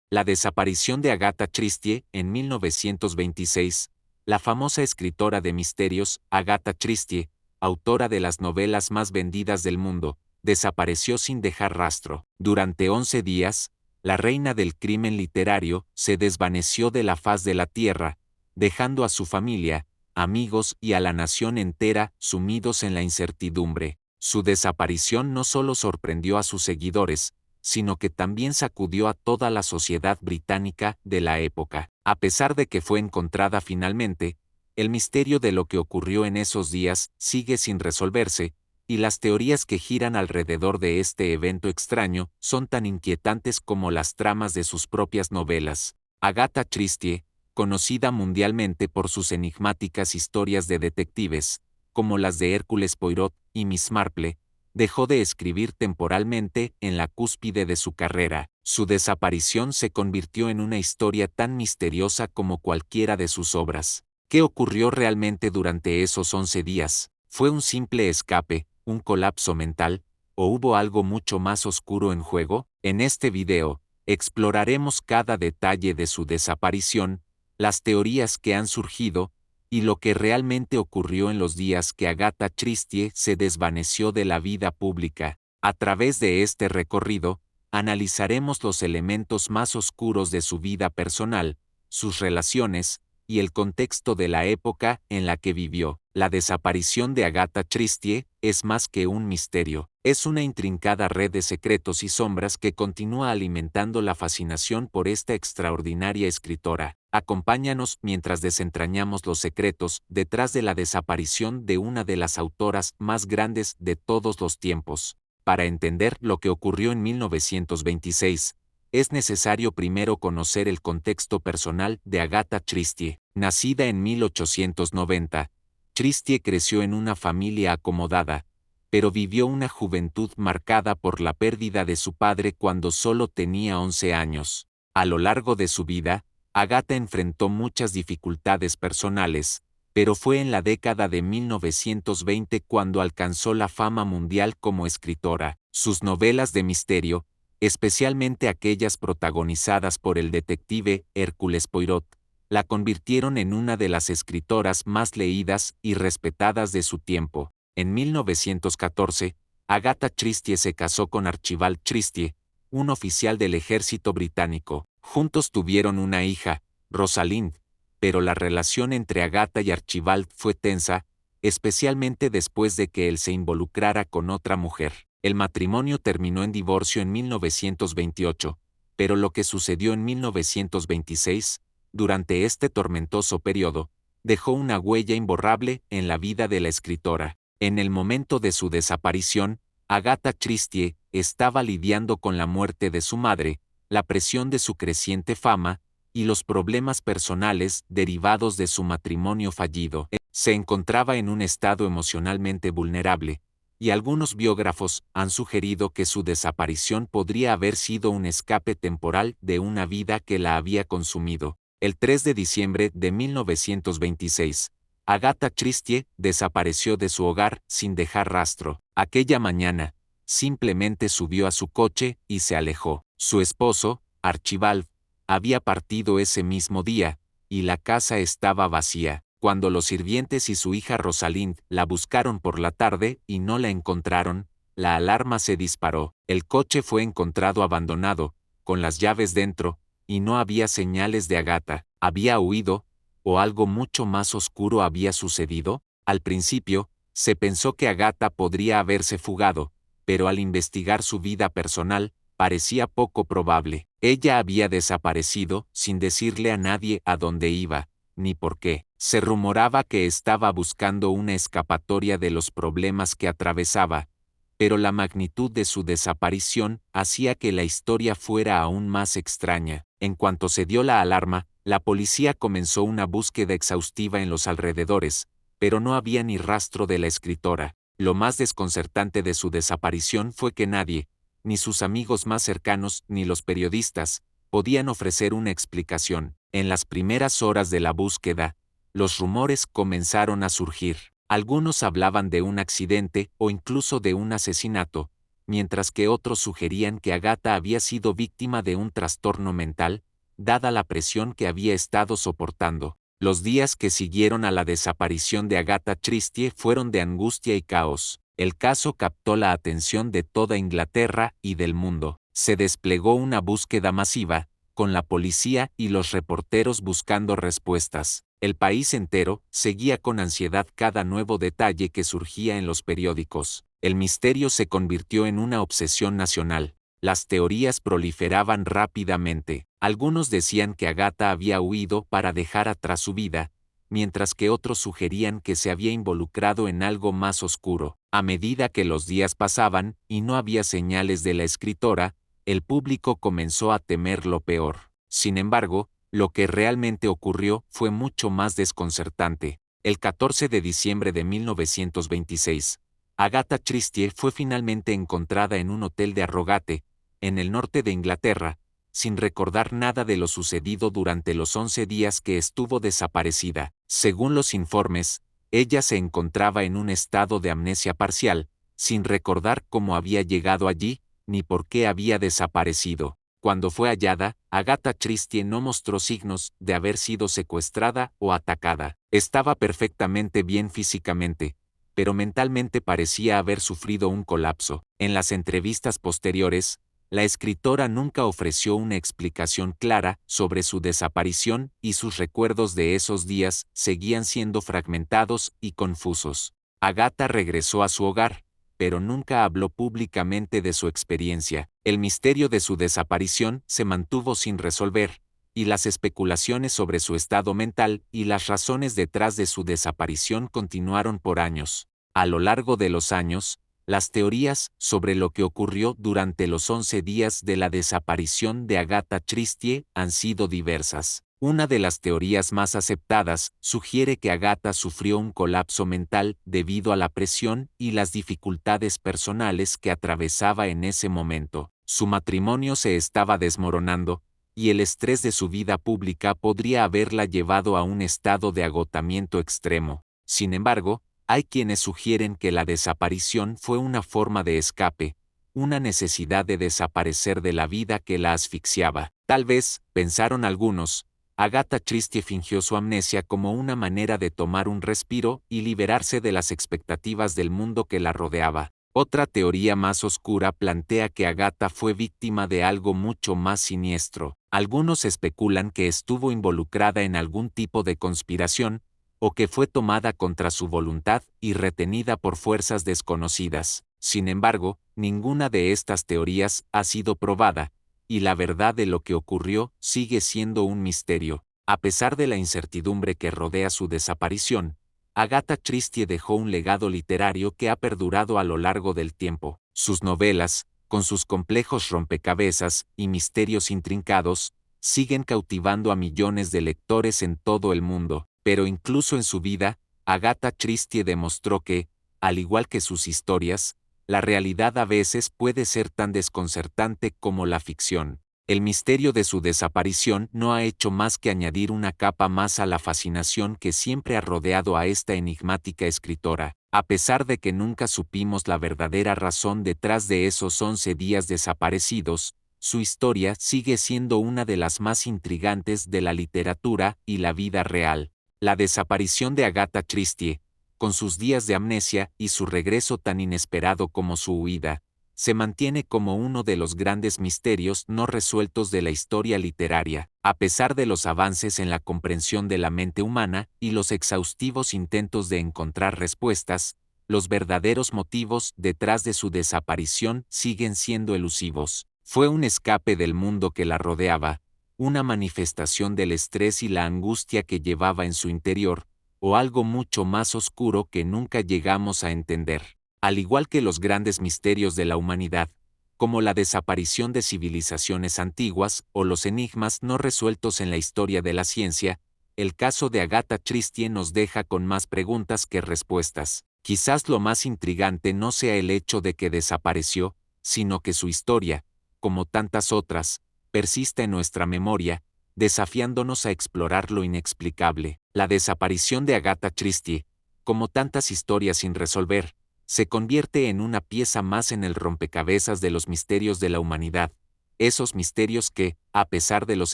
La desaparición de Agatha Christie en 1926. La famosa escritora de misterios, Agatha Christie, autora de las novelas más vendidas del mundo, desapareció sin dejar rastro. Durante 11 días, la reina del crimen literario se desvaneció de la faz de la tierra, dejando a su familia, amigos y a la nación entera sumidos en la incertidumbre. Su desaparición no solo sorprendió a sus seguidores, sino que también sacudió a toda la sociedad británica de la época. A pesar de que fue encontrada finalmente, el misterio de lo que ocurrió en esos días sigue sin resolverse, y las teorías que giran alrededor de este evento extraño son tan inquietantes como las tramas de sus propias novelas. Agatha Christie, conocida mundialmente por sus enigmáticas historias de detectives, como las de Hércules Poirot y Miss Marple, dejó de escribir temporalmente en la cúspide de su carrera. Su desaparición se convirtió en una historia tan misteriosa como cualquiera de sus obras. ¿Qué ocurrió realmente durante esos 11 días? ¿Fue un simple escape, un colapso mental, o hubo algo mucho más oscuro en juego? En este video, exploraremos cada detalle de su desaparición, las teorías que han surgido, y lo que realmente ocurrió en los días que Agatha Christie se desvaneció de la vida pública. A través de este recorrido, analizaremos los elementos más oscuros de su vida personal, sus relaciones, y el contexto de la época en la que vivió. La desaparición de Agatha Christie es más que un misterio, es una intrincada red de secretos y sombras que continúa alimentando la fascinación por esta extraordinaria escritora. Acompáñanos mientras desentrañamos los secretos detrás de la desaparición de una de las autoras más grandes de todos los tiempos. Para entender lo que ocurrió en 1926, es necesario primero conocer el contexto personal de Agatha Christie. Nacida en 1890, Christie creció en una familia acomodada, pero vivió una juventud marcada por la pérdida de su padre cuando solo tenía 11 años. A lo largo de su vida, Agatha enfrentó muchas dificultades personales, pero fue en la década de 1920 cuando alcanzó la fama mundial como escritora. Sus novelas de misterio, especialmente aquellas protagonizadas por el detective Hércules Poirot, la convirtieron en una de las escritoras más leídas y respetadas de su tiempo. En 1914, Agatha Christie se casó con Archibald Christie, un oficial del ejército británico. Juntos tuvieron una hija, Rosalind, pero la relación entre Agatha y Archibald fue tensa, especialmente después de que él se involucrara con otra mujer. El matrimonio terminó en divorcio en 1928, pero lo que sucedió en 1926, durante este tormentoso periodo, dejó una huella imborrable en la vida de la escritora. En el momento de su desaparición, Agatha Christie estaba lidiando con la muerte de su madre, la presión de su creciente fama, y los problemas personales derivados de su matrimonio fallido. Se encontraba en un estado emocionalmente vulnerable, y algunos biógrafos han sugerido que su desaparición podría haber sido un escape temporal de una vida que la había consumido. El 3 de diciembre de 1926, Agatha Christie desapareció de su hogar sin dejar rastro. Aquella mañana, simplemente subió a su coche y se alejó. Su esposo, Archibald, había partido ese mismo día, y la casa estaba vacía. Cuando los sirvientes y su hija Rosalind la buscaron por la tarde y no la encontraron, la alarma se disparó. El coche fue encontrado abandonado, con las llaves dentro, y no había señales de Agatha. ¿Había huido? ¿O algo mucho más oscuro había sucedido? Al principio, se pensó que Agatha podría haberse fugado, pero al investigar su vida personal, parecía poco probable. Ella había desaparecido sin decirle a nadie a dónde iba, ni por qué. Se rumoraba que estaba buscando una escapatoria de los problemas que atravesaba, pero la magnitud de su desaparición hacía que la historia fuera aún más extraña. En cuanto se dio la alarma, la policía comenzó una búsqueda exhaustiva en los alrededores, pero no había ni rastro de la escritora. Lo más desconcertante de su desaparición fue que nadie, ni sus amigos más cercanos ni los periodistas, podían ofrecer una explicación. En las primeras horas de la búsqueda, los rumores comenzaron a surgir. Algunos hablaban de un accidente o incluso de un asesinato, mientras que otros sugerían que Agatha había sido víctima de un trastorno mental, dada la presión que había estado soportando. Los días que siguieron a la desaparición de Agatha Christie fueron de angustia y caos. El caso captó la atención de toda Inglaterra y del mundo. Se desplegó una búsqueda masiva, con la policía y los reporteros buscando respuestas. El país entero seguía con ansiedad cada nuevo detalle que surgía en los periódicos. El misterio se convirtió en una obsesión nacional. Las teorías proliferaban rápidamente. Algunos decían que Agatha había huido para dejar atrás su vida, mientras que otros sugerían que se había involucrado en algo más oscuro. A medida que los días pasaban y no había señales de la escritora, el público comenzó a temer lo peor. Sin embargo, lo que realmente ocurrió fue mucho más desconcertante. El 14 de diciembre de 1926, Agatha Christie fue finalmente encontrada en un hotel de Harrogate, en el norte de Inglaterra, sin recordar nada de lo sucedido durante los 11 días que estuvo desaparecida. Según los informes, ella se encontraba en un estado de amnesia parcial, sin recordar cómo había llegado allí, ni por qué había desaparecido. Cuando fue hallada, Agatha Christie no mostró signos de haber sido secuestrada o atacada. Estaba perfectamente bien físicamente, pero mentalmente parecía haber sufrido un colapso. En las entrevistas posteriores, la escritora nunca ofreció una explicación clara sobre su desaparición y sus recuerdos de esos días seguían siendo fragmentados y confusos. Agatha regresó a su hogar, pero nunca habló públicamente de su experiencia. El misterio de su desaparición se mantuvo sin resolver, y las especulaciones sobre su estado mental y las razones detrás de su desaparición continuaron por años. A lo largo de los años, las teorías sobre lo que ocurrió durante los 11 días de la desaparición de Agatha Christie han sido diversas. Una de las teorías más aceptadas sugiere que Agatha sufrió un colapso mental debido a la presión y las dificultades personales que atravesaba en ese momento. Su matrimonio se estaba desmoronando, y el estrés de su vida pública podría haberla llevado a un estado de agotamiento extremo. Sin embargo, hay quienes sugieren que la desaparición fue una forma de escape, una necesidad de desaparecer de la vida que la asfixiaba. Tal vez, pensaron algunos, Agatha Christie fingió su amnesia como una manera de tomar un respiro y liberarse de las expectativas del mundo que la rodeaba. Otra teoría más oscura plantea que Agatha fue víctima de algo mucho más siniestro. Algunos especulan que estuvo involucrada en algún tipo de conspiración, o que fue tomada contra su voluntad y retenida por fuerzas desconocidas. Sin embargo, ninguna de estas teorías ha sido probada, y la verdad de lo que ocurrió sigue siendo un misterio. A pesar de la incertidumbre que rodea su desaparición, Agatha Christie dejó un legado literario que ha perdurado a lo largo del tiempo. Sus novelas, con sus complejos rompecabezas y misterios intrincados, siguen cautivando a millones de lectores en todo el mundo. Pero incluso en su vida, Agatha Christie demostró que, al igual que sus historias, la realidad a veces puede ser tan desconcertante como la ficción. El misterio de su desaparición no ha hecho más que añadir una capa más a la fascinación que siempre ha rodeado a esta enigmática escritora. A pesar de que nunca supimos la verdadera razón detrás de esos 11 días desaparecidos, su historia sigue siendo una de las más intrigantes de la literatura y la vida real. La desaparición de Agatha Christie, con sus días de amnesia y su regreso tan inesperado como su huida, se mantiene como uno de los grandes misterios no resueltos de la historia literaria. A pesar de los avances en la comprensión de la mente humana y los exhaustivos intentos de encontrar respuestas, los verdaderos motivos detrás de su desaparición siguen siendo elusivos. Fue un escape del mundo que la rodeaba, una manifestación del estrés y la angustia que llevaba en su interior, o algo mucho más oscuro que nunca llegamos a entender. Al igual que los grandes misterios de la humanidad, como la desaparición de civilizaciones antiguas o los enigmas no resueltos en la historia de la ciencia, el caso de Agatha Christie nos deja con más preguntas que respuestas. Quizás lo más intrigante no sea el hecho de que desapareció, sino que su historia, como tantas otras, persiste en nuestra memoria, desafiándonos a explorar lo inexplicable. La desaparición de Agatha Christie, como tantas historias sin resolver, se convierte en una pieza más en el rompecabezas de los misterios de la humanidad, esos misterios que, a pesar de los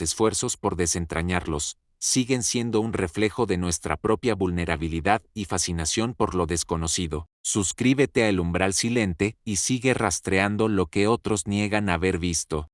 esfuerzos por desentrañarlos, siguen siendo un reflejo de nuestra propia vulnerabilidad y fascinación por lo desconocido. Suscríbete a El Umbral Silente y sigue rastreando lo que otros niegan haber visto.